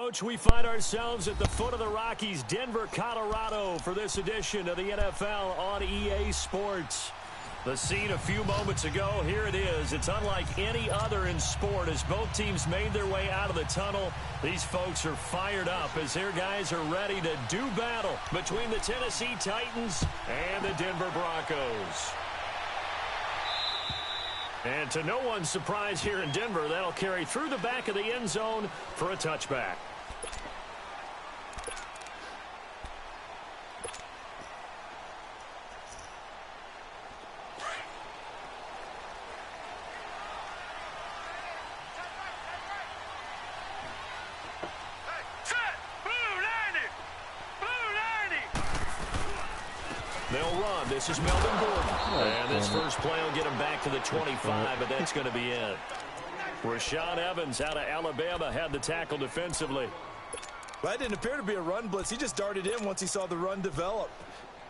Coach, we find ourselves at the foot of the Rockies, Denver, Colorado, for this edition of the NFL on EA Sports. The scene a few moments ago, here it is. It's unlike any other in sport as both teams made their way out of the tunnel. These folks are fired up as their guys are ready to do battle between the Tennessee Titans and the Denver Broncos. And to no one's surprise here in Denver, that'll carry through the back of the end zone for a touchback. They'll run. This is Melvin Gordon. And this first play will get him back to the 25, but that's going to be it. Rashaan Evans out of Alabama had the tackle defensively. Well, that didn't appear to be a run blitz. He just darted in once he saw the run develop.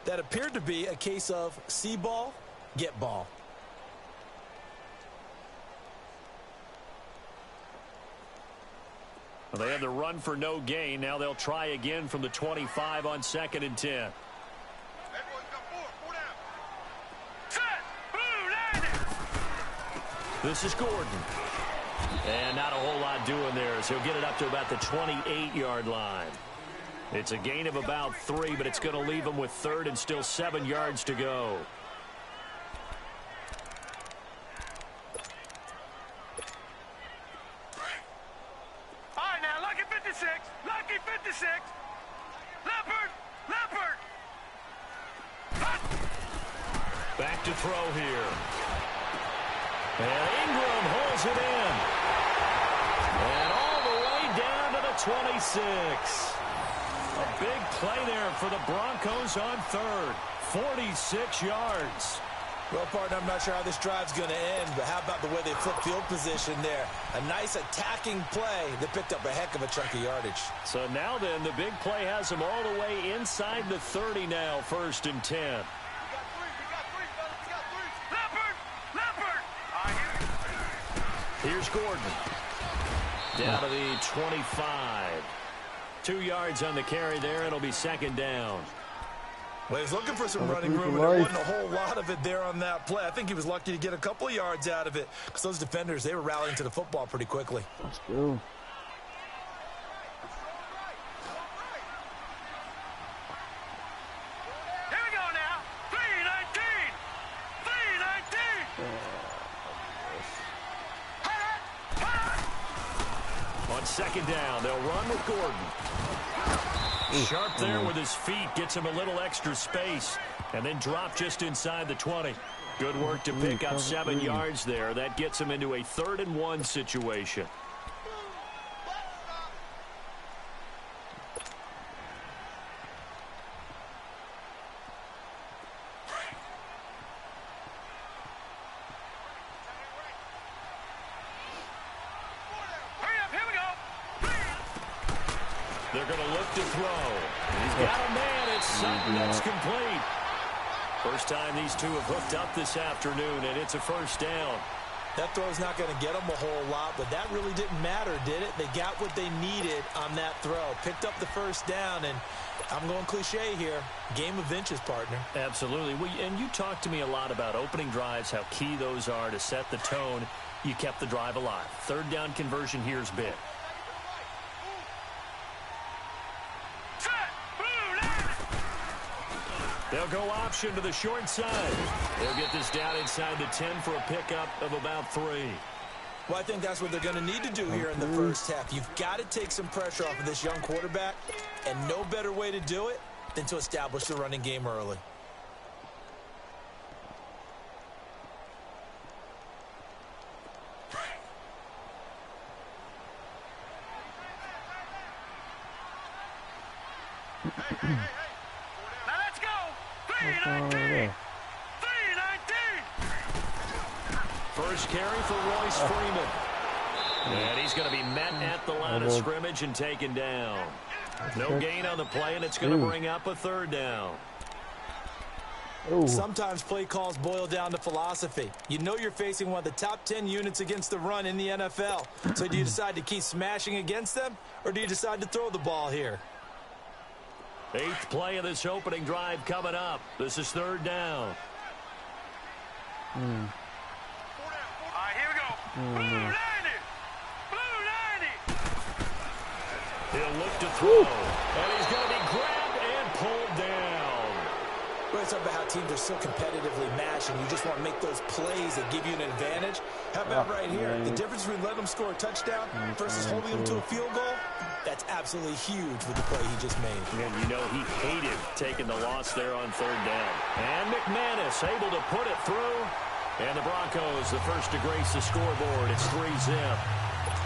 That appeared to be a case of see ball, get ball. Well, they had the run for no gain. Now they'll try again from the 25 on 2nd and 10. This is Gordon. And not a whole lot doing there as he'll get it up to about the 28-yard line. It's a gain of about 3, but it's going to leave him with 3rd and still 7 yards to go. All right, now, lucky 56. Lucky 56. Leopard. Back to throw here. And Ingram holds it in. And all the way down to the 26. A big play there for the Broncos on 3rd. 46 yards. Well, partner, I'm not sure how this drive's going to end, but how about the way they flipped field position there? A nice attacking play that picked up a heck of a chunk of yardage. So now then, the big play has them all the way inside the 30 now, 1st and 10. Here's Gordon. Down to the 25. 2 yards on the carry there. It'll be 2nd down. Well, he's looking for some running room, and there wasn't a whole lot of it there on that play. I think he was lucky to get a couple of yards out of it because those defenders, they were rallying to the football pretty quickly. Let's go. On 2nd down, they'll run with Gordon. Sharp there with his feet, gets him a little extra space, and then drop just inside the 20. Good work to pick up 7 yards there. That gets him into a 3rd and 1 situation. They're going to look to throw. He's got a man. It's something that's complete. First time these two have hooked up this afternoon, and it's a 1st down. That throw's not going to get them a whole lot, but that really didn't matter, did it? They got what they needed on that throw. Picked up the 1st down, and I'm going cliche here. Game of inches, partner. Absolutely. And you talked to me a lot about opening drives, how key those are to set the tone. You kept the drive alive. 3rd down conversion here is big. They'll go option to the short side. They'll get this down inside the 10 for a pickup of about 3. Well, I think that's what they're going to need to do here in the first half. You've got to take some pressure off of this young quarterback, and no better way to do it than to establish the running game early. Hey. Now let's go. 3-19. 3-19. First carry for Royce Freeman. And he's going to be met at the line of scrimmage and taken down. No gain on the play, and it's going to bring up a 3rd down. Ooh. Sometimes play calls boil down to philosophy. You know you're facing one of the top 10 units against the run in the NFL. So do you decide to keep smashing against them, or do you decide to throw the ball here? 8th play of this opening drive coming up. This is 3rd down. All right, here we go. Blue 90. Blue 90. He'll look to throw. And he's going to be grabbed and pulled down. We're talking about how teams are so competitively matched, and you just want to make those plays that give you an advantage. How about right here? The difference between letting them score a touchdown versus holding them to a field goal, that's absolutely huge with the play he just made. And you know he hated taking the loss there on 3rd down. And McManus able to put it through. And the Broncos, the first to grace the scoreboard. It's 3-zip.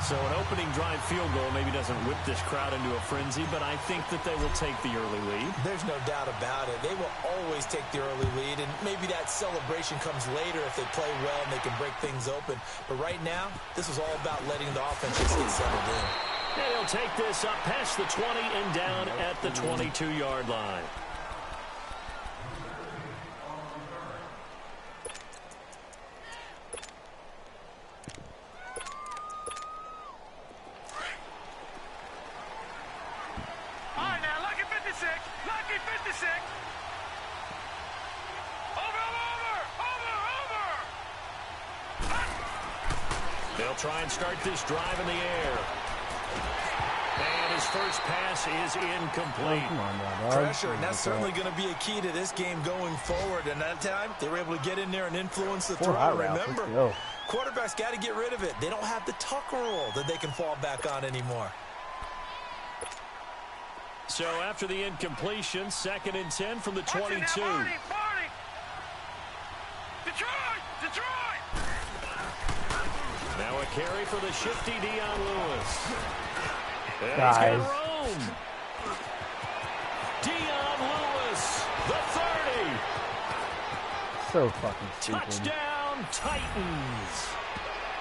So an opening drive field goal maybe doesn't whip this crowd into a frenzy, but I think that they will take the early lead. There's no doubt about it. They will always take the early lead, and maybe that celebration comes later if they play well and they can break things open. But right now, this is all about letting the offense just get settled in. And he'll take this up past the 20 and down at the 22-yard line. Lucky 56. Over. They'll try and start this drive in the air. And his first pass is incomplete. Come on now, pressure, and that's certainly going to be a key to this game going forward. And that time, they were able to get in there and influence the throw. Remember, quarterbacks got to get rid of it. They don't have the Tucker rule that they can fall back on anymore. So after the incompletion, 2nd and 10 from the 22. Detroit! Now a carry for the shifty Dion Lewis. And guys. He's going to roam. Dion Lewis, the 30. So fucking stupid. Touchdown, Titans.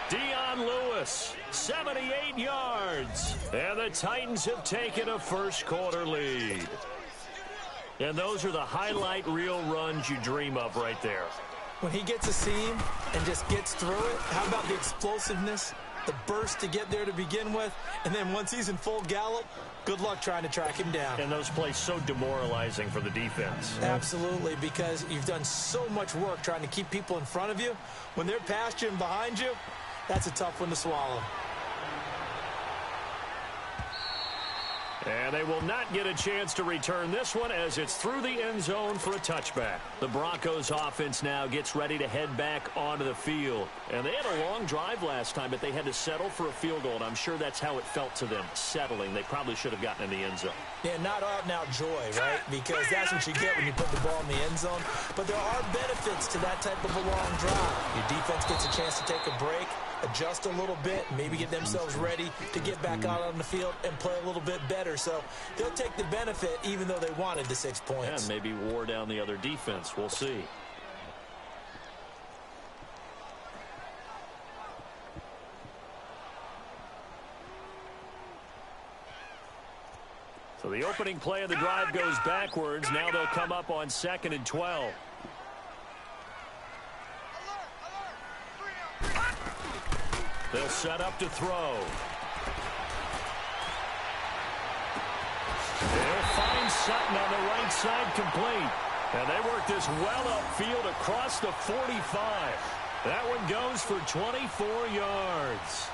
Dion Lewis, 78 yards. And the Titans have taken a first-quarter lead. And those are the highlight reel runs you dream of right there. When he gets a seam and just gets through it, how about the explosiveness, the burst to get there to begin with, and then once he's in full gallop, good luck trying to track him down. And those plays so demoralizing for the defense. Absolutely, because you've done so much work trying to keep people in front of you. When they're past you and behind you, that's a tough one to swallow. And they will not get a chance to return this one as it's through the end zone for a touchback. The Broncos offense now gets ready to head back onto the field. And they had a long drive last time, but they had to settle for a field goal, and I'm sure that's how it felt to them, settling. They probably should have gotten in the end zone. Yeah, not out-and-out joy, right? Because that's what you get when you put the ball in the end zone. But there are benefits to that type of a long drive. Your defense gets a chance to take a break, adjust a little bit, maybe get themselves ready to get back out on the field and play a little bit better. So they'll take the benefit even though they wanted the 6 points. And maybe wore down the other defense. We'll see. So the opening play of the drive goes backwards. Now they'll come up on 2nd and 12. They'll set up to throw. They'll find Sutton on the right side complete. And they work this well upfield across the 45. That one goes for 24 yards.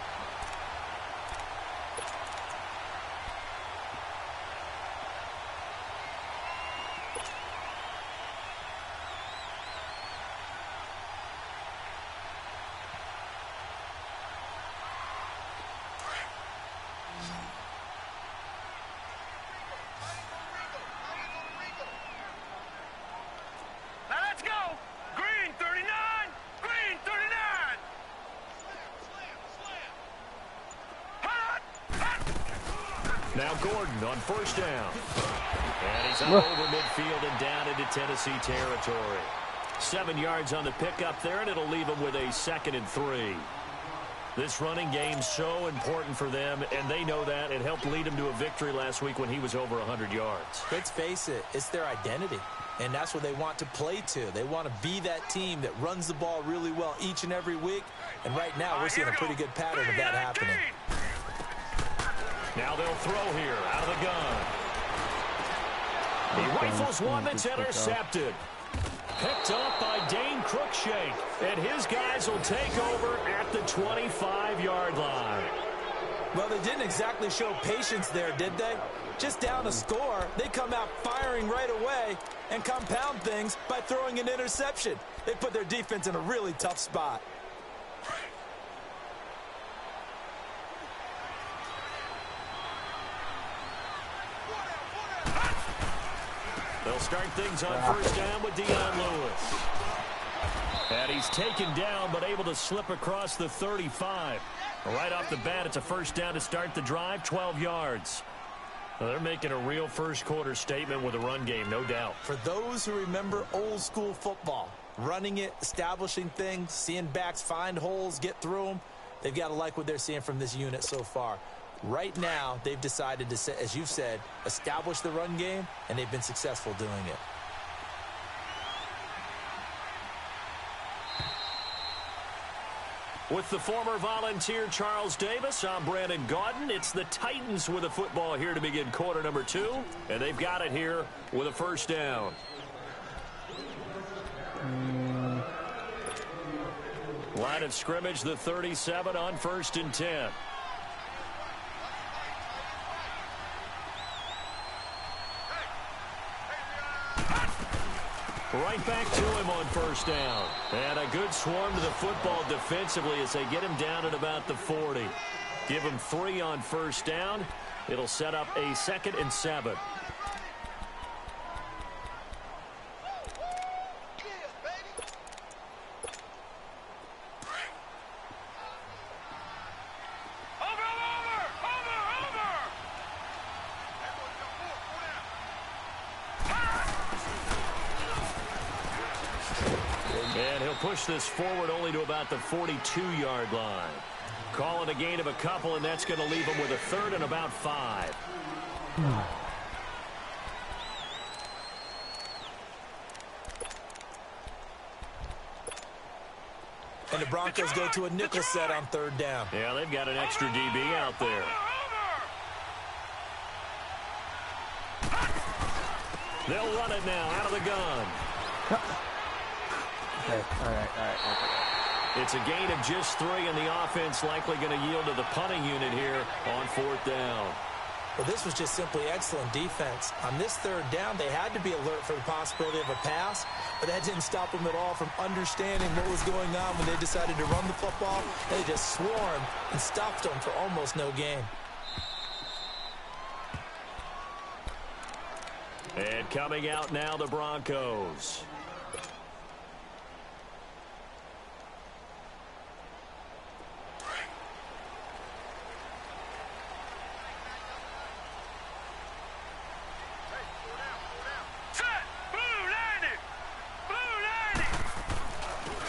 Now Gordon on first down. And he's out over midfield and down into Tennessee territory. 7 yards on the pickup there, and it'll leave him with a 2nd and 3. This running game's so important for them, and they know that. It helped lead them to a victory last week when he was over 100 yards. Let's face it, it's their identity, and that's what they want to play to. They want to be that team that runs the ball really well each and every week, and right now we're seeing a pretty good pattern of that happening. Now they'll throw here out of the gun. He rifles one that's intercepted. Picked up by Dane Cruikshank, and his guys will take over at the 25-yard line. Well, they didn't exactly show patience there, did they? Just down a score, they come out firing right away and compound things by throwing an interception. They put their defense in a really tough spot. They'll start things on first down with Dion Lewis. And he's taken down but able to slip across the 35. Right off the bat, it's a first down to start the drive, 12 yards. Well, they're making a real first-quarter statement with a run game, no doubt. For those who remember old-school football, running it, establishing things, seeing backs find holes, get through them, they've got to like what they're seeing from this unit so far. Right now, they've decided to, as you've said, establish the run game, and they've been successful doing it. With the former Volunteer Charles Davis, I'm Brandon Gaudin. It's the Titans with a football here to begin quarter number 2, and they've got it here with a first down. Line of scrimmage, the 37 on 1st and 10. Right back to him on first down. And a good swarm to the football defensively as they get him down at about the 40. Give him 3 on first down. It'll set up a 2nd and 7. Push this forward only to about the 42-yard line. Call it a gain of a couple, and that's going to leave them with a 3rd and about 5. And the Broncos go to a nickel set on 3rd down. Yeah, they've got an extra DB out there. They'll run it now out of the gun. Okay. All right. It's a gain of just 3, and the offense likely going to yield to the punting unit here on 4th down. Well, this was just simply excellent defense. On this 3rd down, they had to be alert for the possibility of a pass, but that didn't stop them at all from understanding what was going on when they decided to run the football. They just swarmed and stopped them for almost no gain. And coming out now, the Broncos.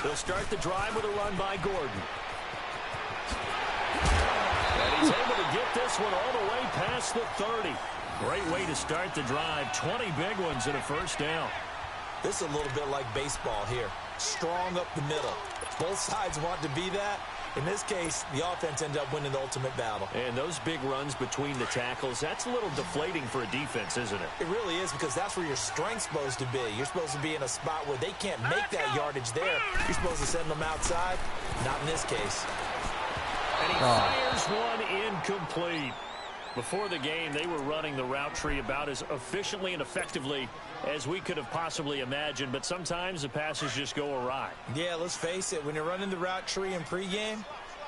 They'll start the drive with a run by Gordon. And he's able to get this one all the way past the 30. Great way to start the drive. 20 big ones in a first down. This is a little bit like baseball here. Strong up the middle. Both sides want to be that. In this case, the offense ended up winning the ultimate battle. And those big runs between the tackles, that's a little deflating for a defense, isn't it? It really is, because that's where your strength's supposed to be. You're supposed to be in a spot where they can't make that yardage there. You're supposed to send them outside. Not in this case. And he fires one incomplete. Before the game, they were running the route tree about as efficiently and effectively as we could have possibly imagined, but sometimes the passes just go awry. Yeah, let's face it. When you're running the route tree in pregame,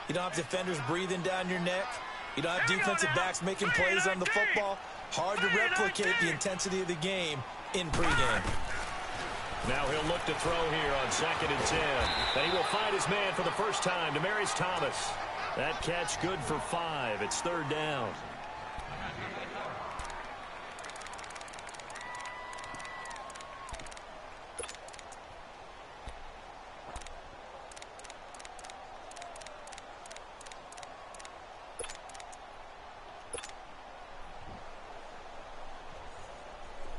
you don't have defenders breathing down your neck. You don't have defensive backs making plays on the football. Hard to replicate the intensity of the game in pregame. Now he'll look to throw here on 2nd and 10. And he will find his man for the first time, Demaryius Thomas. That catch good for 5. It's 3rd down.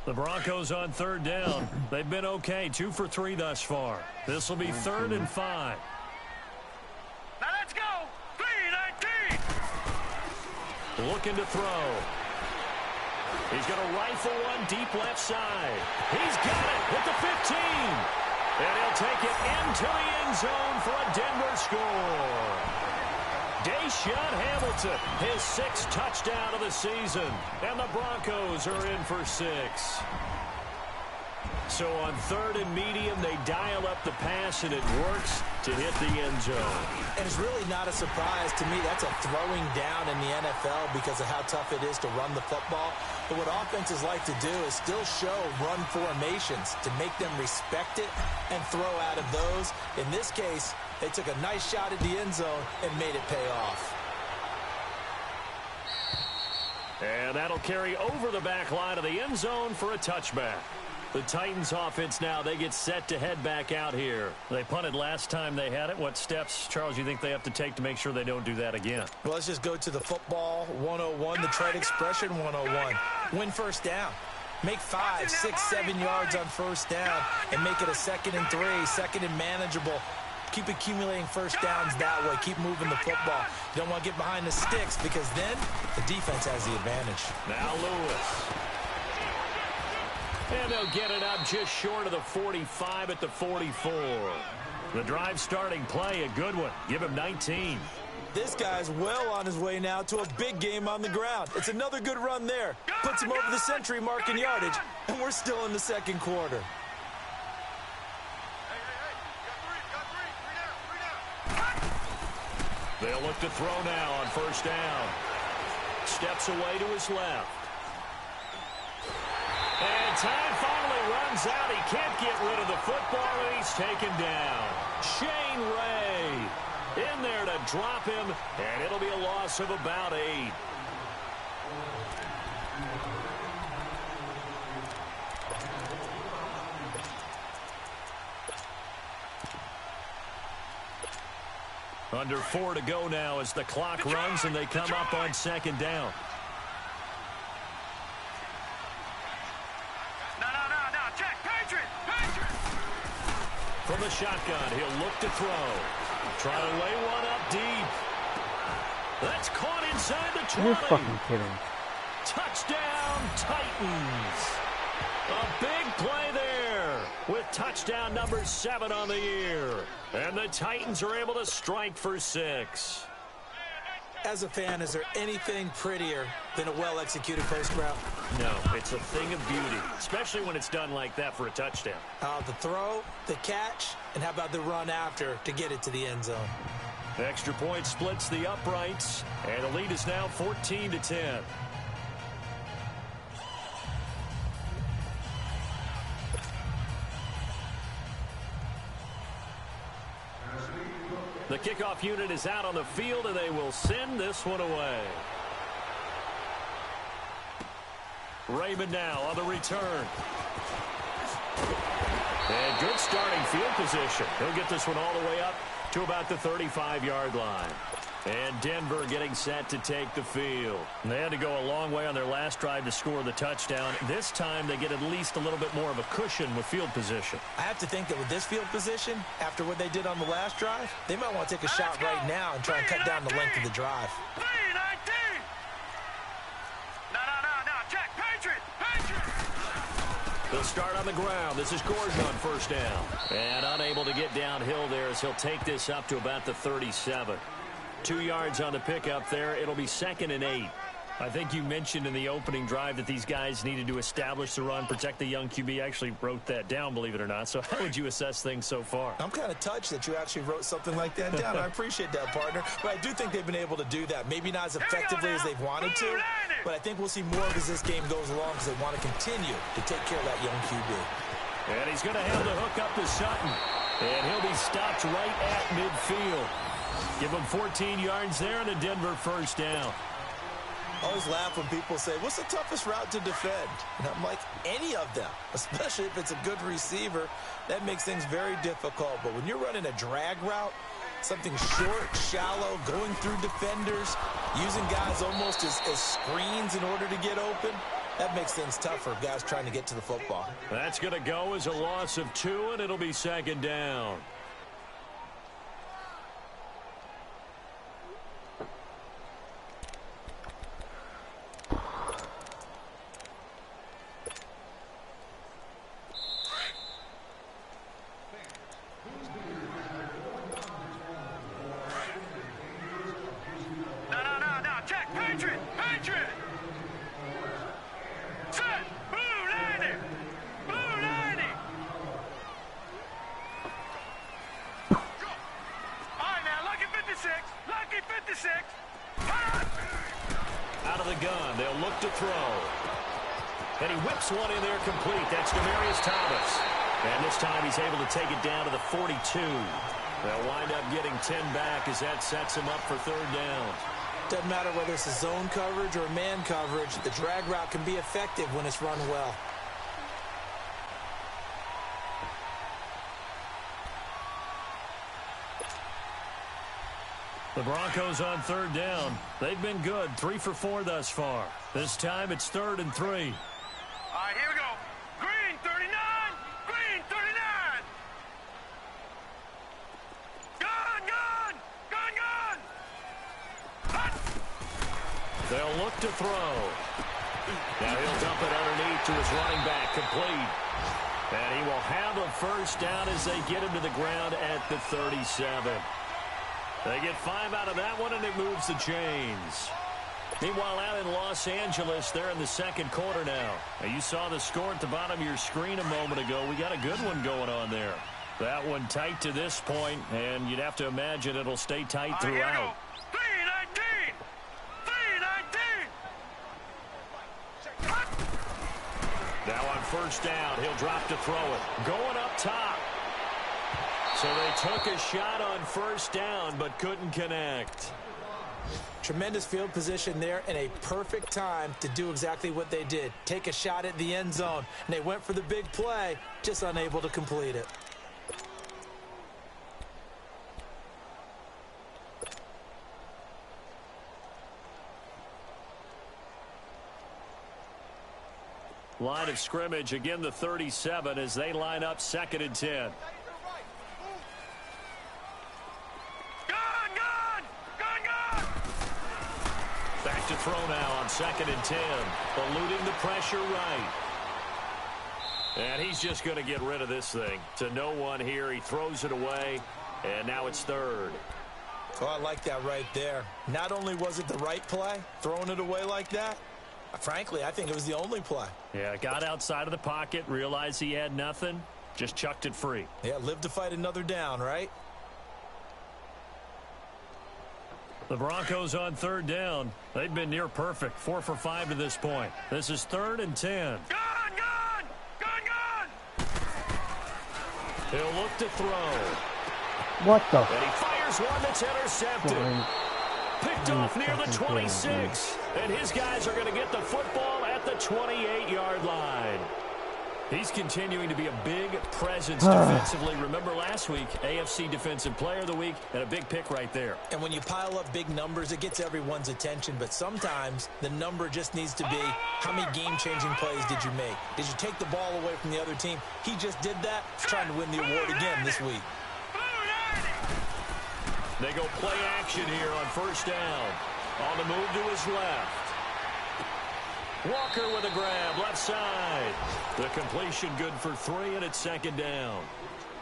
The Broncos on third down. They've been okay, 2 for 3 thus far. This will be 3rd and 5. Now let's go. 3-19. Looking to throw. He's going to rifle one deep left side. He's got it at the 15. And he'll take it into the end zone for a Denver score. Deshaun Hamilton, his 6th touchdown of the season. And the Broncos are in for 6. So on 3rd and medium, they dial up the pass, and it works to hit the end zone. And it's really not a surprise to me. That's a throwing down in the NFL because of how tough it is to run the football. But what offenses like to do is still show run formations to make them respect it and throw out of those. In this case, they took a nice shot at the end zone and made it pay off. And that'll carry over the back line of the end zone for a touchback. The Titans offense now, they get set to head back out here. They punted last time they had it. What steps, Charles, you think they have to take to make sure they don't do that again? Well, let's just go to the football 101, the trade expression 101. Win first down. Make 5, 6, 7 yards on first down and make it a 2nd and 3, 2nd and manageable. Keep accumulating first downs that way. Keep moving the football. You don't want to get behind the sticks because then the defense has the advantage. Now Lewis. And they'll get it up just short of the 45 at the 44. The drive starting play, a good one. Give him 19. This guy's well on his way now to a big game on the ground. It's another good run there. Puts him over the century mark in yardage, and we're still in the 2nd quarter. They'll look to throw now on first down. Steps away to his left. And time finally runs out. He can't get rid of the football, and he's taken down. Shane Ray in there to drop him, and it'll be a loss of about 8. Under 4 to go now as the clock runs and they come up on 2nd down. No. Check. Patriot. From the shotgun, he'll look to throw. Try to lay one up deep. That's caught inside the 20. You're fucking kidding. Touchdown, Titans. A big play there with touchdown number 7 on the year. And the Titans are able to strike for 6. As a fan, is there anything prettier than a well-executed post route? No, it's a thing of beauty, especially when it's done like that for a touchdown. The throw, the catch, and how about the run after to get it to the end zone? The extra point splits the uprights, and the lead is now 14-10. The kickoff unit is out on the field, and they will send this one away. Raymond now on the return. And good starting field position. He'll get this one all the way up to about the 35-yard line. And Denver getting set to take the field. And they had to go a long way on their last drive to score the touchdown. This time they get at least a little bit more of a cushion with field position. I have to think that with this field position, after what they did on the last drive, they might want to take a shot right now and try and cut down the length of the drive. 3-19. No. Check. Patriot. They'll start on the ground. This is Gordon on first down. And unable to get downhill there as he'll take this up to about the 37. 2 yards on the pickup there. It'll be 2nd and 8. I think you mentioned in the opening drive that these guys needed to establish the run, protect the young QB. I actually wrote that down, believe it or not. So how would you assess things so far? I'm kind of touched that you actually wrote something like that down. I appreciate that, partner. But I do think they've been able to do that. Maybe not as effectively as they've wanted to, but I think we'll see more as this game goes along because they want to continue to take care of that young QB. And he's going to have the hook up to Sutton. And he'll be stopped right at midfield. Give him 14 yards there and a Denver first down. I always laugh when people say, what's the toughest route to defend? And I'm like, any of them, especially if it's a good receiver. That makes things very difficult. But when you're running a drag route, something short, shallow, going through defenders, using guys almost as screens in order to get open, That makes things tough for guys trying to get to the football. That's going to go as a loss of 2, and it'll be second down. Out of the gun, they'll look to throw. And he whips one in there complete. That's Demaryius Thomas. And this time he's able to take it down to the 42. They'll wind up getting 10 back as that sets him up for third down. Doesn't matter whether it's a zone coverage or man coverage, the drag route can be effective when it's run well. The Broncos on third down. They've been good, 3 for 4 thus far. This time it's 3rd and 3. All right, here we go. Green 39. Green 39. Gun. Hut. They'll look to throw. Now he'll dump it underneath to his running back, complete. And he will have a first down as they get him to the ground at the 37. They get 5 out of that one, and it moves the chains. Meanwhile, out in Los Angeles, they're in the second quarter now. You saw the score at the bottom of your screen a moment ago. We got a good one going on there. That one tight to this point, and you'd have to imagine it'll stay tight throughout. 319. 319. Now on first down, he'll drop to throw it. Going up top. So they took a shot on first down, but couldn't connect. Tremendous field position there and a perfect time to do exactly what they did. Take a shot at the end zone. And they went for the big play, just unable to complete it. Line of scrimmage, again the 37 as they line up 2nd and 10. Back to throw now on 2nd and 10. Eluding the pressure right. And he's just going to get rid of this thing. To no one here. He throws it away. And now it's 3rd. Oh, I like that right there. Not only was it the right play, throwing it away like that, frankly, I think it was the only play. Yeah, got outside of the pocket, realized he had nothing, just chucked it free. Yeah, live to fight another down, right? The Broncos on third down. They've been near perfect, 4 for 5 to this point. This is 3rd and 10. Gun. He'll look to throw. What the? And he fires one that's intercepted. Picked off near the 26. And his guys are going to get the football at the 28-yard line. He's continuing to be a big presence defensively. Remember last week, AFC Defensive Player of the Week, and a big pick right there. And when you pile up big numbers, it gets everyone's attention. But sometimes the number just needs to be, how many game-changing plays did you make? Did you take the ball away from the other team? He just did that. He's trying to win the award again this week. They go play action here on first down. On the move to his left. Walker with a grab, left side. The completion good for 3, and it's 2nd down.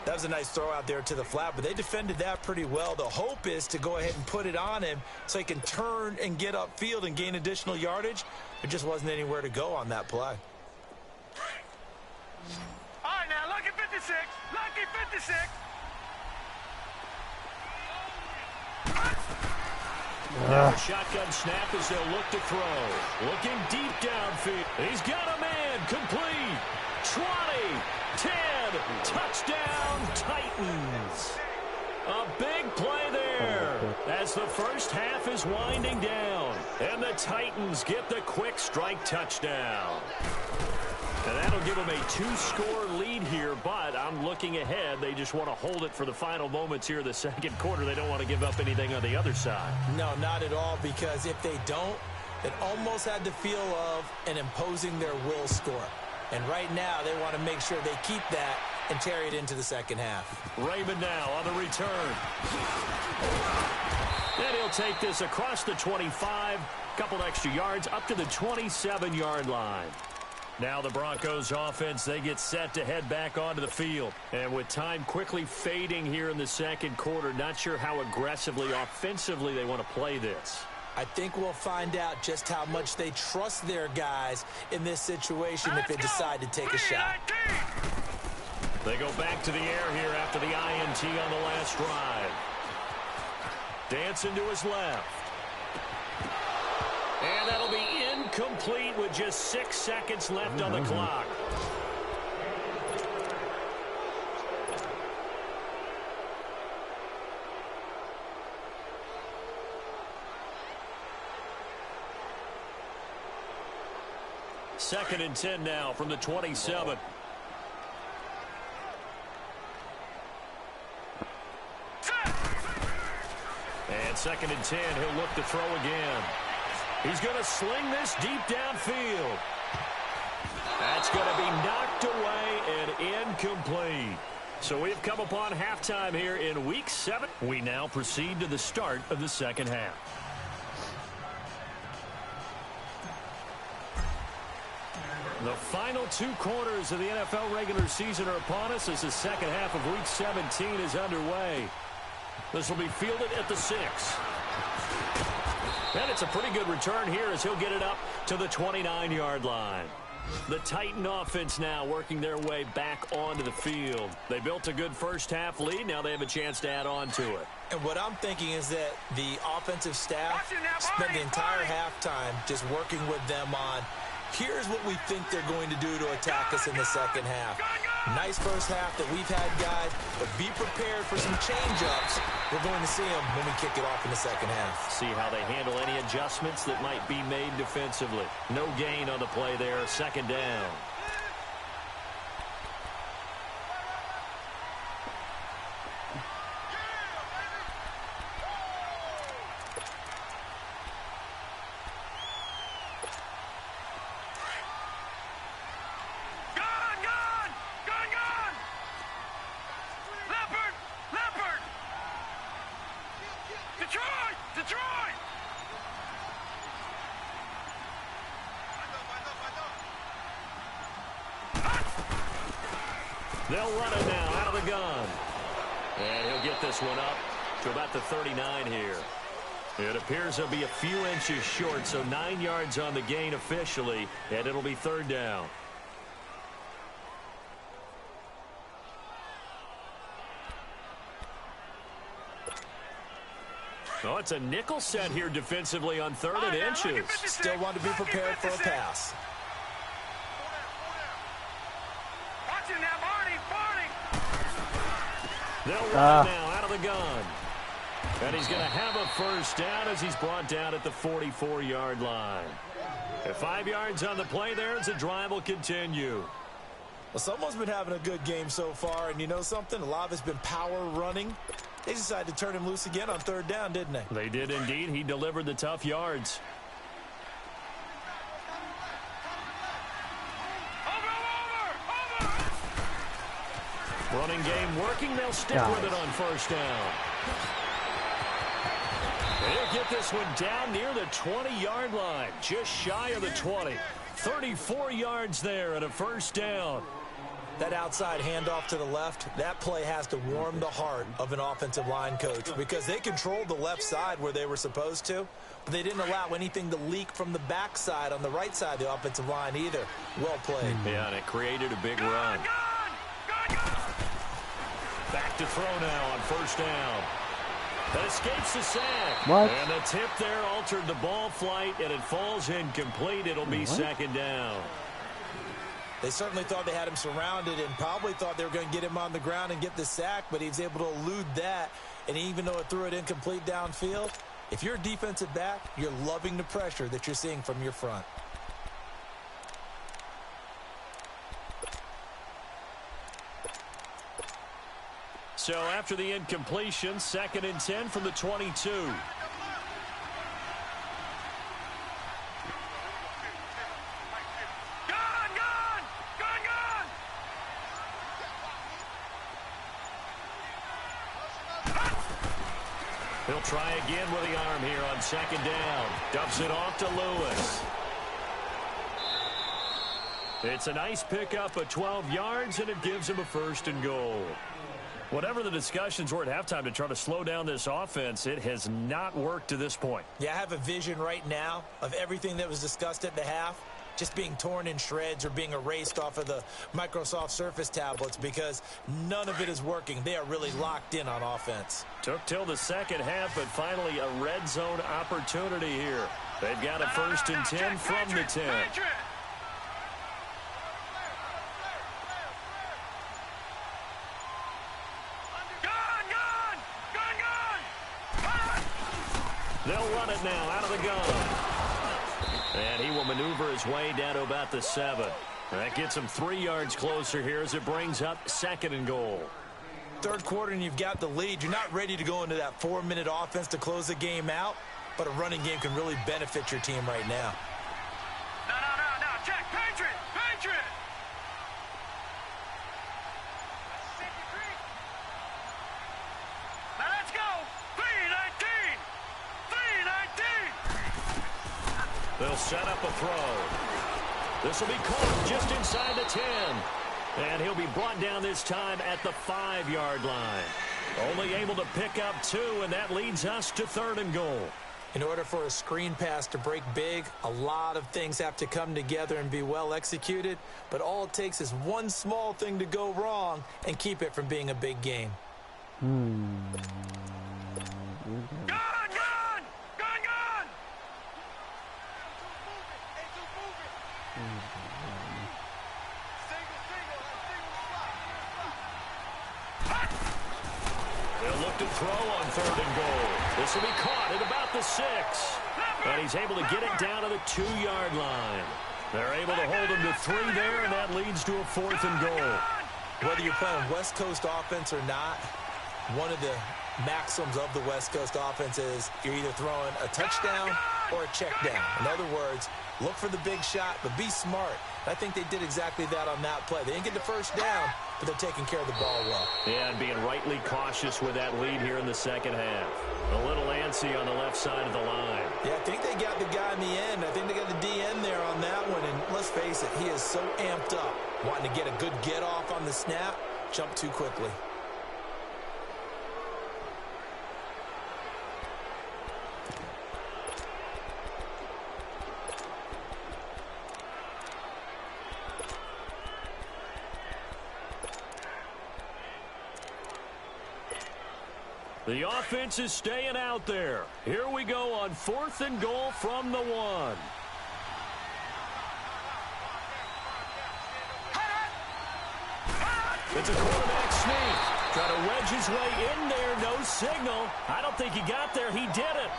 That was a nice throw out there to the flat, but they defended that pretty well. The hope is to go ahead and put it on him so he can turn and get upfield and gain additional yardage. There just wasn't anywhere to go on that play. All right, now, lucky 56. Lucky 56. Now a shotgun snap as they'll look to throw. Looking deep downfield. He's got a man. Complete. 20. 10. Touchdown, Titans. A big play there as the first half is winding down. And the Titans get the quick strike touchdown. And that'll give them a 2-score lead here, but I'm looking ahead. They just want to hold it for the final moments here of the second quarter. They don't want to give up anything on the other side. No, not at all, because if they don't, It almost had the feel of an imposing their will score. And right now, they want to make sure they keep that and carry it into the second half. Raymond now on the return. And he'll take this across the 25, couple extra yards, up to the 27-yard line. Now the Broncos offense, they get set to head back onto the field. And with time quickly fading here in the second quarter, not sure how aggressively, offensively they want to play this. I think we'll find out just how much they trust their guys in this situation if they decide to take a shot. They go back to the air here after the INT on the last drive. Dancing to his left. And that'll be incomplete with just 6 seconds left on the clock. Second and 10 now from the 27. And second and 10, he'll look to throw again. He's going to sling this deep downfield. That's going to be knocked away and incomplete. So we've come upon halftime here in Week 7. We now proceed to the start of the second half. The final 2 quarters of the NFL regular season are upon us as the second half of Week 17 is underway. This will be fielded at the 6. And it's a pretty good return here as he'll get it up to the 29-yard line. The Titan offense now working their way back onto the field. They built a good first-half lead. Now they have a chance to add on to it. And what I'm thinking is that the offensive staff spent the entire halftime just working with them on, here's what we think they're going to do to attack us in the second half. Nice first half that we've had, guys, but be prepared for some change-ups. We're going to see them when we kick it off in the second half. See how they handle any adjustments that might be made defensively. No gain on the play there, second down. They'll run it now out of the gun. And he'll get this one up to about the 39 here. It appears he'll be a few inches short, so 9 yards on the gain officially, and it'll be third down. Oh, it's a nickel set here defensively on 3rd and inches. Still want to be prepared for a pass. They'll run now out of the gun. And he's going to have a first down as he's brought down at the 44-yard line. At 5 yards on the play there as the drive will continue. Well, someone's been having a good game so far, and you know something? A lot of it's been power running. They decided to turn him loose again on 3rd down, didn't they? They did indeed. He delivered the tough yards. Running game working. They'll stick with it on first down. They'll get this one down near the 20-yard line. Just shy of the 20. 34 yards there and a first down. That outside handoff to the left, that play has to warm the heart of an offensive line coach because they controlled the left side where they were supposed to, but they didn't allow anything to leak from the backside on the right side of the offensive line either. Well played. Yeah, and it created a big run. Back to throw now on first down. That escapes the sack. What? And the tip there altered the ball flight, and it falls incomplete. It'll be second down. They certainly thought they had him surrounded and probably thought they were going to get him on the ground and get the sack, but he was able to elude that. And even though it threw it incomplete downfield, if you're a defensive back, you're loving the pressure that you're seeing from your front. So after the incompletion, 2nd and 10 from the 22. He'll try again with the arm here on second down. Dumps it off to Lewis. It's a nice pickup of 12 yards, and it gives him a 1st and goal. Whatever the discussions were at halftime to try to slow down this offense, it has not worked to this point. Yeah, I have a vision right now of everything that was discussed at the half just being torn in shreds or being erased off of the Microsoft Surface tablets because none of it is working. They are really locked in on offense. Took till the second half, but finally a red zone opportunity here. They've got a 1st and 10 from the 10. They'll run it now out of the gun. And he will maneuver his way down to about the 7. That gets him 3 yards closer here as it brings up 2nd and goal. Third quarter and you've got the lead. You're not ready to go into that 4-minute offense to close the game out, but a running game can really benefit your team right now. No. Check. Patriot. Now let's go. 3-19. They'll set up a throw. This will be caught just inside the 10. And he'll be brought down this time at the 5-yard line. Only able to pick up 2, and that leads us to 3rd and goal. In order for a screen pass to break big, a lot of things have to come together and be well executed. But all it takes is one small thing to go wrong and keep it from being a big game. They'll look to throw on 3rd and goal. This will be caught at about the 6. And he's able to get it down to the 2-yard line. They're able to hold him to 3 there, and that leads to a 4th and goal. Whether you're playing West Coast offense or not, one of the maxims of the West Coast offense is you're either throwing a touchdown or a check down. In other words, look for the big shot, but be smart. I think they did exactly that on that play. They didn't get the first down, but they're taking care of the ball well. Yeah, and being rightly cautious with that lead here in the second half. A little antsy on the left side of the line. Yeah, I think they got the guy in the end. I think they got the DN there on that one. And let's face it, he is so amped up, wanting to get a good get off on the snap, jump too quickly. The offense is staying out there. Here we go on 4th and goal from the 1. It's a quarterback sneak. Try to wedge his way in there. No signal. I don't think he got there. He didn't.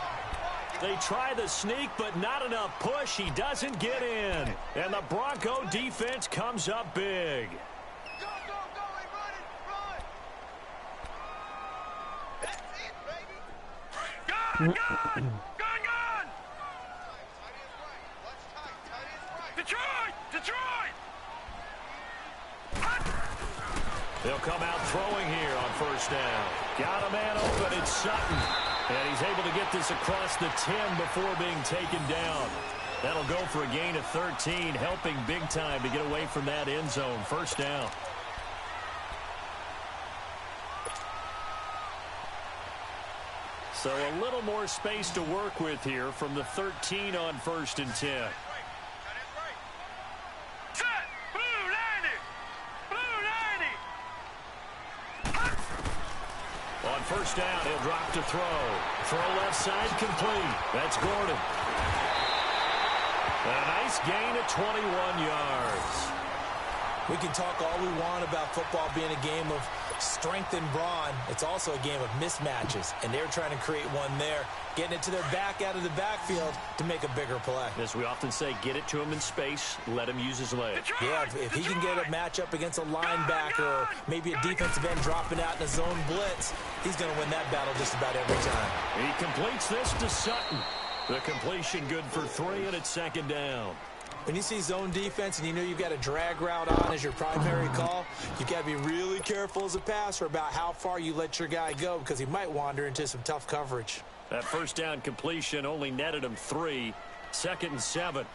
They try the sneak, but not enough push. He doesn't get in. And the Bronco defense comes up big. Gun! Detroit! They'll come out throwing here on 1st down. Got a man open. It's Sutton. And he's able to get this across the 10 before being taken down. That'll go for a gain of 13, helping big time to get away from that end zone. 1st down. So a little more space to work with here from the 13 on 1st and 10. Set! Blue 90! On 1st down, he'll drop to throw. Throw left side complete. That's Gordon. And a nice gain of 21 yards. We can talk all we want about football being a game of strength and brawn. It's also a game of mismatches, and they're trying to create one there, getting it to their back out of the backfield to make a bigger play. As we often say, get it to him in space, let him use his legs. Yeah, if he can get a matchup against a linebacker or maybe a defensive end dropping out in a zone blitz, he's going to win that battle just about every time. He completes this to Sutton. The completion good for 3, and it's 2nd down. When you see zone defense and you know you've got a drag route on as your primary call, you've got to be really careful as a passer about how far you let your guy go because he might wander into some tough coverage. That first down completion only netted him 3. 2nd and 7.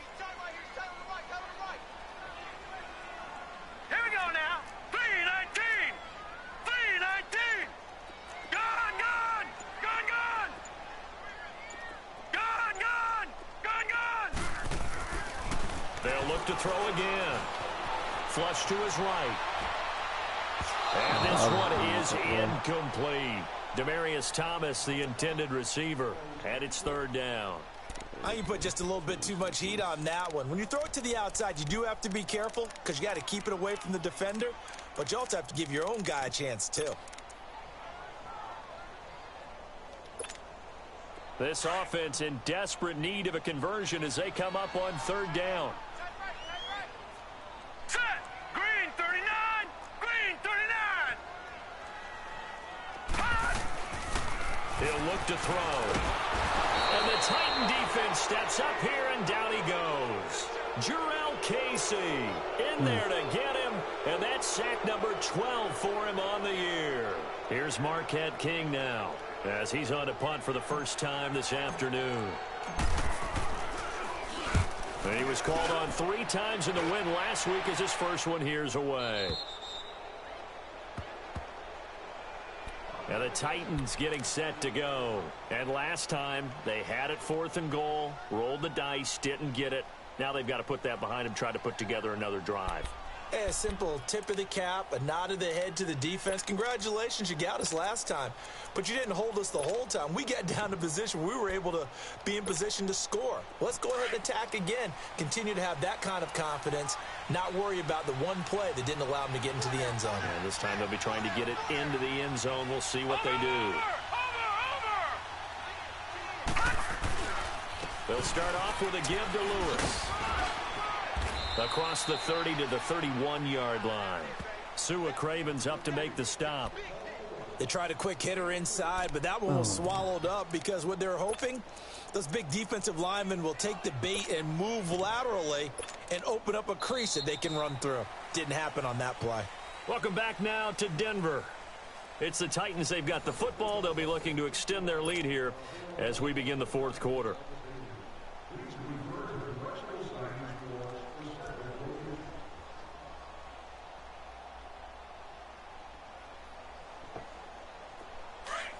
Here we go now. 3-19. 3-19. Gone, gone. Gone, gone. Gone, gone. Gone, gone. They'll look to throw again. Flush to his right. And this one is incomplete. Demaryius Thomas, the intended receiver, and it's 3rd down. I think you put just a little bit too much heat on that one. When you throw it to the outside, you do have to be careful because you got to keep it away from the defender, but you also have to give your own guy a chance too. This offense in desperate need of a conversion as they come up on 3rd down. Set. Green 39. Green 39. Hot. He'll look to throw. And the Titan defense steps up here, and down he goes. Jarrell Casey in there to get him, and that's sack number 12 for him on the year. Here's Marquette King now, as he's on to punt for the first time this afternoon. And he was called on 3 times in the win last week as his first one here's away. Now the Titans getting set to go. And last time they had it 4th and goal, rolled the dice, didn't get it. Now they've got to put that behind them, try to put together another drive. Hey, a simple tip of the cap, a nod of the head to the defense. Congratulations, you got us last time. But you didn't hold us the whole time. We got down to position. We were able to be in position to score. Let's go ahead and attack again. Continue to have that kind of confidence. Not worry about the one play that didn't allow them to get into the end zone. And this time they'll be trying to get it into the end zone. We'll see what they do. They'll start off with a give to Lewis. Across the 30 to the 31-yard line. Sua Craven's up to make the stop. They tried a quick hitter inside, but that one was swallowed up because what they're hoping, those big defensive linemen will take the bait and move laterally and open up a crease that they can run through. Didn't happen on that play. Welcome back now to Denver. It's the Titans. They've got the football. They'll be looking to extend their lead here as we begin the 4th quarter.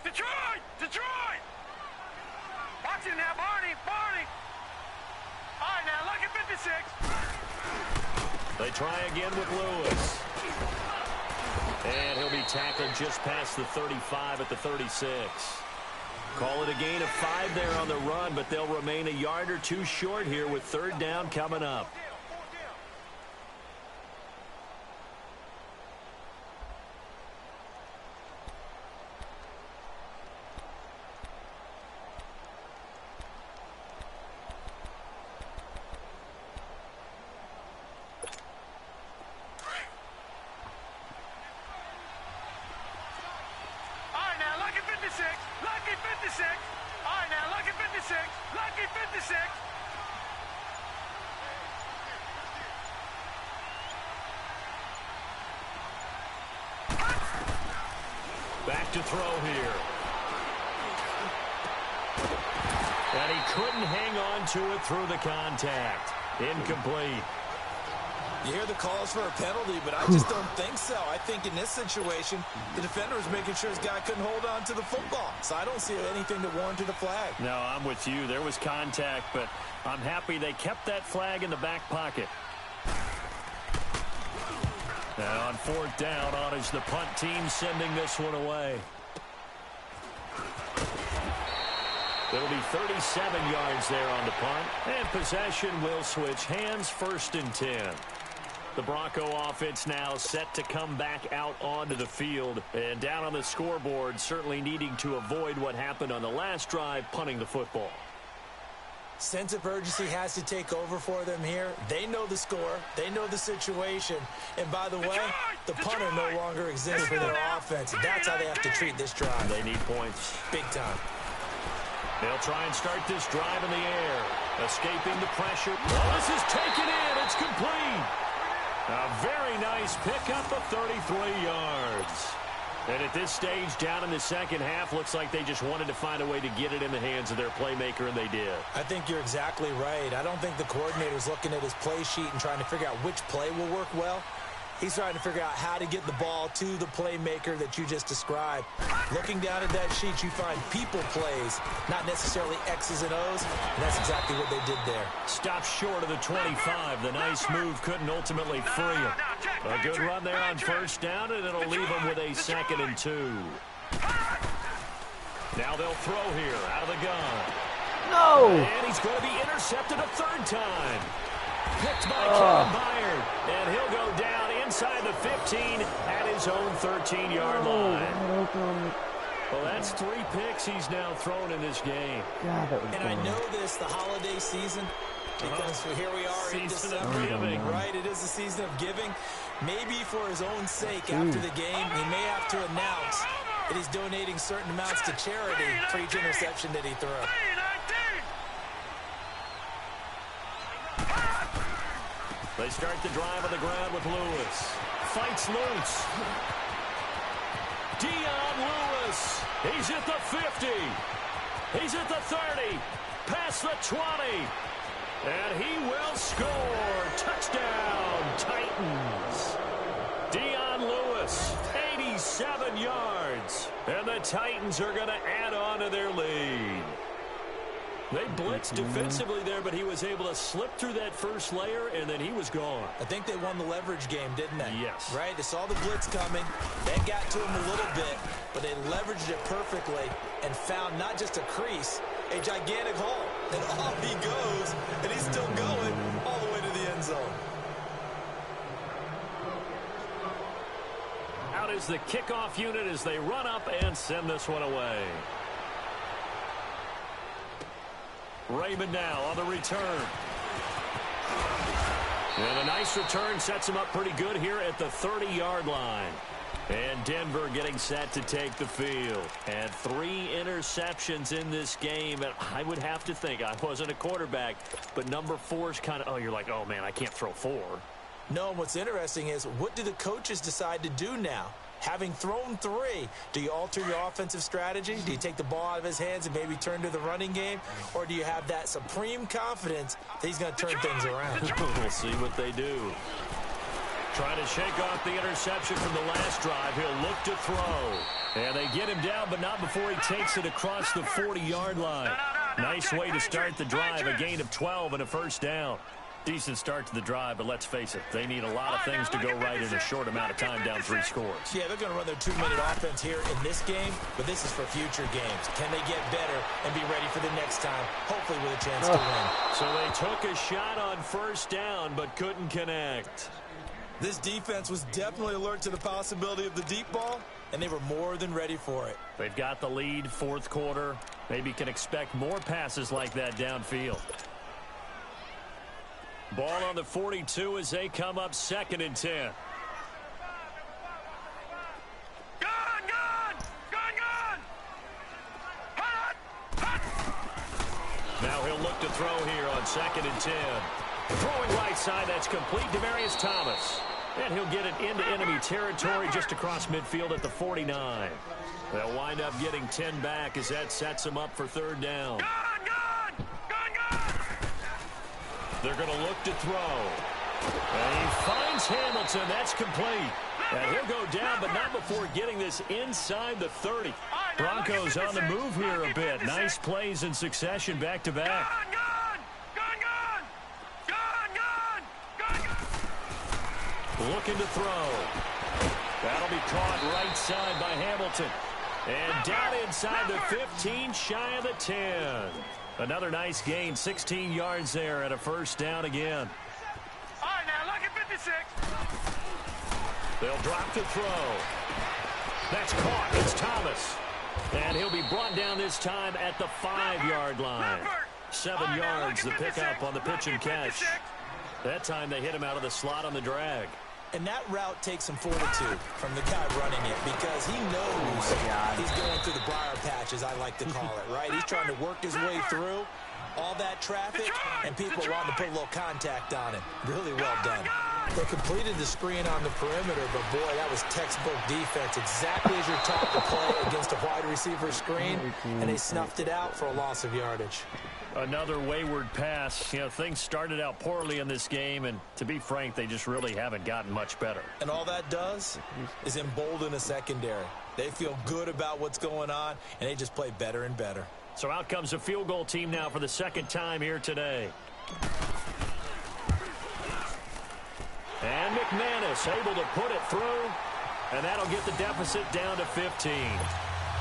Detroit! Detroit! Watch it now, Barney! Barney! All right, now, look at 56. They try again with Lewis. And he'll be tackled just past the 35 at the 36. Call it a gain of 5 there on the run, but they'll remain a yard or 2 short here with 3rd down coming up. Lucky 56. All right, now, lucky 56. Lucky 56. Back to throw here. And he couldn't hang on to it through the contact. Incomplete. You hear the calls for a penalty, but I just don't think so. I think in this situation, the defender was making sure his guy couldn't hold on to the football. So I don't see anything that warranted a flag. No, I'm with you. There was contact, but I'm happy they kept that flag in the back pocket. Now on 4th down, on is the punt team sending this one away. It'll be 37 yards there on the punt. And possession will switch hands, 1st and 10. The Bronco offense now set to come back out onto the field. And down on the scoreboard, certainly needing to avoid what happened on the last drive, punting the football. Sense of urgency has to take over for them here. They know the score. They know the situation. And by the way, the punter no longer exists for their offense. That's how they have to treat this drive. They need points. Big time. They'll try and start this drive in the air. Escaping the pressure. Oh, this is taken in. It's complete. A very nice pickup of 33 yards. And at this stage, down in the second half, looks like they just wanted to find a way to get it in the hands of their playmaker, and they did. I think you're exactly right. I don't think the coordinator's looking at his play sheet and trying to figure out which play will work well. He's trying to figure out how to get the ball to the playmaker that you just described. Looking down at that sheet, you find people plays, not necessarily X's and O's, and that's exactly what they did there. Stopped short of the 25. The nice move couldn't ultimately free him. A good run there on first down, and it'll leave him with a 2nd and 2. Now they'll throw here out of the gun. No! And he's going to be intercepted a 3rd time. Picked by Kevin Byard, and he'll go down inside the 15 at his own 13-yard line. Well, that's 3 picks he's now thrown in this game. God, that was And I know this, the holiday season, because here we are in December, right? It is the season of giving. Maybe for his own sake, after the game, he may have to announce that he's donating certain amounts to charity for each interception that he threw. They start the drive on the ground with Lewis. Fights loose. Dion Lewis. He's at the 50. He's at the 30. Past the 20. And he will score. Touchdown, Titans. Dion Lewis, 87 yards. And the Titans are going to add on to their lead. They blitzed defensively there, but he was able to slip through that first layer, and then he was gone. I think they won the leverage game, didn't they? Yes. Right? They saw the blitz coming. That got to him a little bit, but they leveraged it perfectly and found not just a crease, a gigantic hole. And off he goes, and he's still going all the way to the end zone. Out is the kickoff unit as they run up and send this one away. Raymond now on the return. And a nice return sets him up pretty good here at the 30-yard line. And Denver getting set to take the field. And 3 interceptions in this game. And I would have to think, I wasn't a quarterback, but number 4 is kind of, you're like, oh, man, I can't throw 4. No, and what's interesting is, what do the coaches decide to do now? Having thrown 3, do you alter your offensive strategy? Do you take the ball out of his hands and maybe turn to the running game? Or do you have that supreme confidence that he's going to turn things around? We'll see what they do. Trying to shake off the interception from the last drive. He'll look to throw. And they get him down, but not before he takes it across the 40-yard line. Nice way to start the drive. A gain of 12 and a first down. Decent start to the drive, but let's face it, they need a lot of things to go right in a short amount of time, down 3 scores. Yeah, they're going to run their 2-minute offense here in this game, but this is for future games. Can they get better and be ready for the next time, hopefully with a chance to win? So they took a shot on first down, but couldn't connect. This defense was definitely alert to the possibility of the deep ball, and they were more than ready for it. They've got the lead, 4th quarter. Maybe can expect more passes like that downfield. Ball on the 42 as they come up 2nd and 10. Now he'll look to throw here on 2nd and 10. Throwing right side, that's complete. Demaryius Thomas. And he'll get it into enemy territory just across midfield at the 49. They'll wind up getting 10 back as that sets them up for 3rd down. They're going to look to throw. And he finds Hamilton. That's complete. And he'll go down, but not before getting this inside the 30. Broncos on the move here a bit. Nice plays in succession back-to-back. Looking to throw. That'll be caught right side by Hamilton. And down inside the 15, shy of the 10. Another nice gain, 16 yards there and a first down again. All right, now look at 56. They'll drop to throw. That's caught. It's Thomas. And he'll be brought down this time at the 5-yard line. 7 yards, the pickup on the pitch and catch. That time they hit him out of the slot on the drag. And that route takes some fortitude from the guy running it, because he knows he's going through the briar patch, as I like to call it, right? He's trying to work his way through, all that traffic, and people wanting to put a little contact on it. Really well done. They completed the screen on the perimeter, but boy, that was textbook defense. Exactly as you're taught to play against a wide receiver screen, and they snuffed it out for a loss of yardage. Another wayward pass. You know, things started out poorly in this game, and to be frank, they just really haven't gotten much better. And all that does is embolden a secondary. They feel good about what's going on, and they just play better and better. So out comes a field goal team now for the second time here today. And McManus able to put it through, and that'll get the deficit down to 15.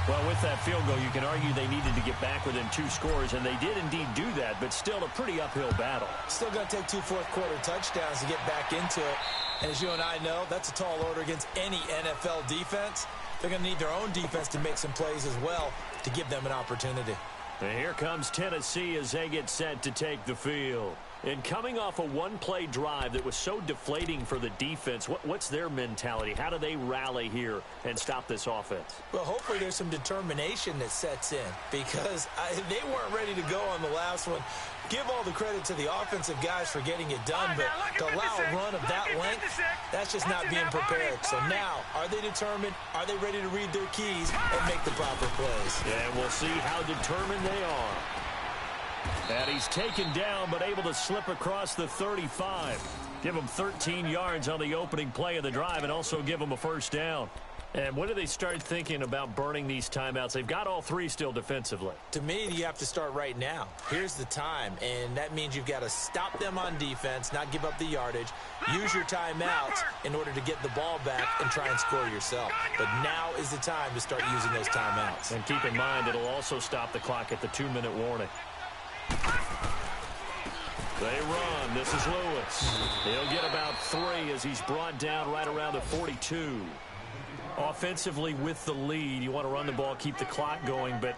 Well, with that field goal, you can argue they needed to get back within 2 scores, and they did indeed do that, but still a pretty uphill battle. Still going to take 2 fourth-quarter touchdowns to get back into it. And as you and I know, that's a tall order against any NFL defense. They're going to need their own defense to make some plays as well to give them an opportunity. And here comes Tennessee as they get set to take the field. And coming off a one-play drive that was so deflating for the defense, what's their mentality? How do they rally here and stop this offense? Well, hopefully there's some determination that sets in because they weren't ready to go on the last one. Give all the credit to the offensive guys for getting it done, but to allow a run of that length, that's just not being prepared. So now, are they determined? Are they ready to read their keys and make the proper plays? Yeah, we'll see how determined they are. And he's taken down, but able to slip across the 35. Give him 13 yards on the opening play of the drive and also give him a first down. And when do they start thinking about burning these timeouts? They've got all 3 still defensively. To me, you have to start right now. Here's the time, and that means you've got to stop them on defense, not give up the yardage, use your timeouts in order to get the ball back and try and score yourself. But now is the time to start using those timeouts. And keep in mind, it'll also stop the clock at the 2-minute warning. They run. This is Lewis. He'll get about 3 as he's brought down right around the 42. Offensively with the lead, you want to run the ball, keep the clock going, but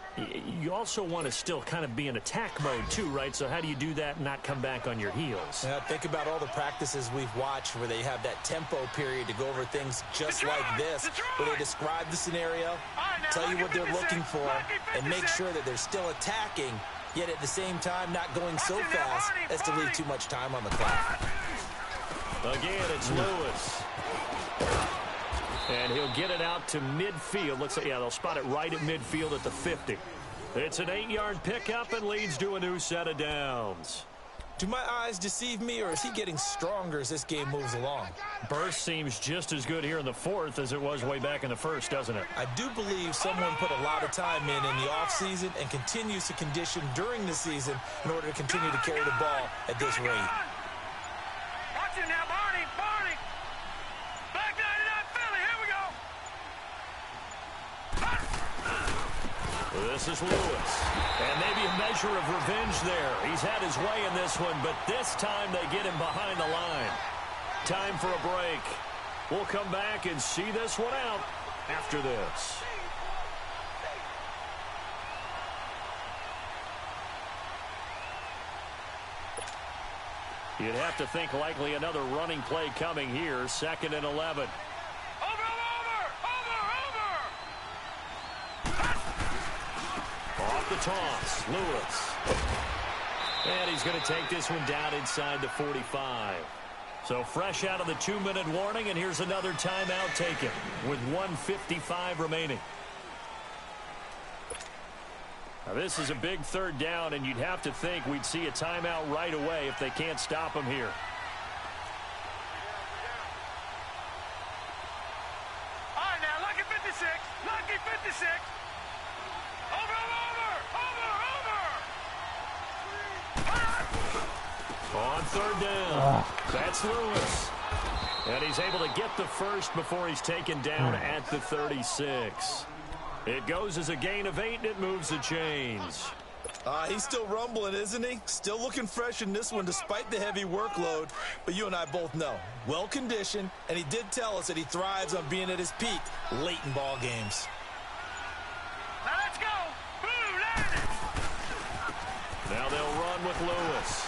you also want to still kind of be in attack mode too, right? So how do you do that and not come back on your heels? Yeah, think about all the practices we've watched where they have that tempo period to go over things just like this, where they describe the scenario, tell you what they're looking for, and make sure that they're still attacking, yet at the same time not going so fast as to leave too much time on the clock. Again, it's Lewis. And he'll get it out to midfield. Looks like, yeah, they'll spot it right at midfield at the 50. It's an 8-yard pickup and leads to a new set of downs. Do my eyes deceive me, or is he getting stronger as this game moves along? Burst seems just as good here in the 4th as it was way back in the 1st, doesn't it? I do believe someone put a lot of time in the offseason and continues to condition during the season in order to continue to carry the ball at this rate. Watch it now, Barney, Barney. Black 99 Philly, here we go. This is Lewis. And maybe a measure of revenge there. He's had his way in this one, but this time they get him behind the line. Time for a break. We'll come back and see this one out after this. You'd have to think likely another running play coming here. 2nd and 11. Off the toss, Lewis. And he's going to take this one down inside the 45. So fresh out of the 2-minute warning, and here's another timeout taken with 1:55 remaining. Now this is a big 3rd down, and you'd have to think we'd see a timeout right away if they can't stop him here. All right, now, lucky 56. Lucky 56. On 3rd down, that's Lewis. And he's able to get the first before he's taken down at the 36. It goes as a gain of 8, and it moves the chains. He's still rumbling, isn't he? Still looking fresh in this one despite the heavy workload. But you and I both know, well-conditioned, and he did tell us that he thrives on being at his peak late in ball games. Now let's go. Blue line. Now they'll run with Lewis.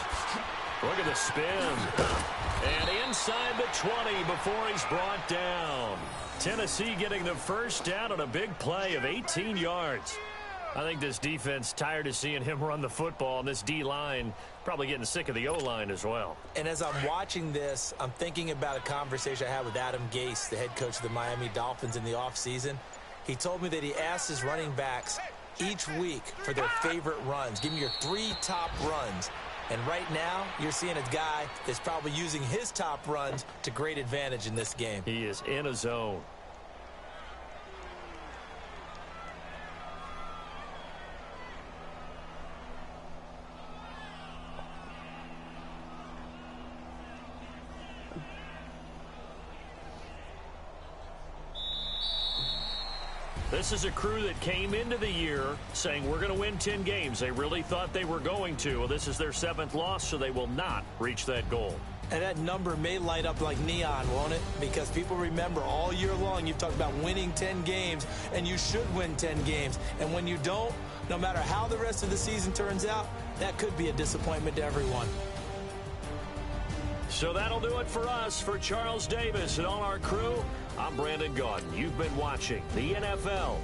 Look at the spin. And inside the 20 before he's brought down. Tennessee getting the first down on a big play of 18 yards. I think this defense tired of seeing him run the football, and this D-line probably getting sick of the O-line as well. And as I'm watching this, I'm thinking about a conversation I had with Adam Gase, the head coach of the Miami Dolphins, in the offseason. He told me that he asked his running backs each week for their favorite runs. Give me your 3 top runs. And right now, you're seeing a guy that's probably using his top runs to great advantage in this game. He is in a zone. This is a crew that came into the year saying we're going to win 10 games. They really thought they were going to. Well, this is their 7th loss, so they will not reach that goal. And that number may light up like neon, won't it? Because people remember all year long you've talked about winning 10 games, and you should win 10 games. And when you don't, no matter how the rest of the season turns out, that could be a disappointment to everyone. So that'll do it for us. For Charles Davis and all our crew, I'm Brandon Gaudin. You've been watching the NFL